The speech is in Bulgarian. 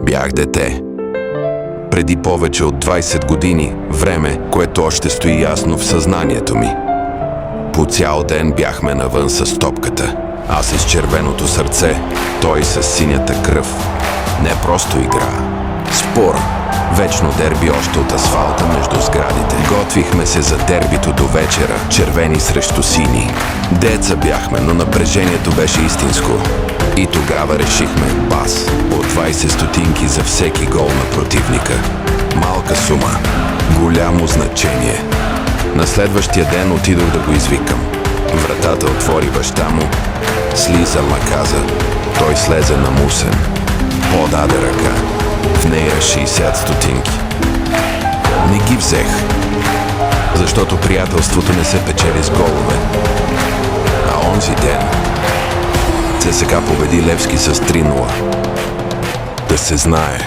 Бях дете. Преди повече от 20 години, време, което още стои ясно в съзнанието ми. По цял ден бяхме навън с топката. Аз с червеното сърце, той с синята кръв. Не просто игра. Спор. Вечно дерби още от асфалта между сградите. Готвихме се за дербито до вечера, червени срещу сини. Деца бяхме, но напрежението беше истинско. И тогава решихме пас от 20 стотинки за всеки гол на противника. Малка сума, голямо значение. На следващия ден отидох да го извикам. Вратата отвори баща му, слиза ма каза. Той слезе намусен. Подаде ръка. В нея 60 стотинки. Не ги взех, защото приятелството не се печели с голове. А онзи ден ЦСКА победи Левски с 3-0. Да се знае.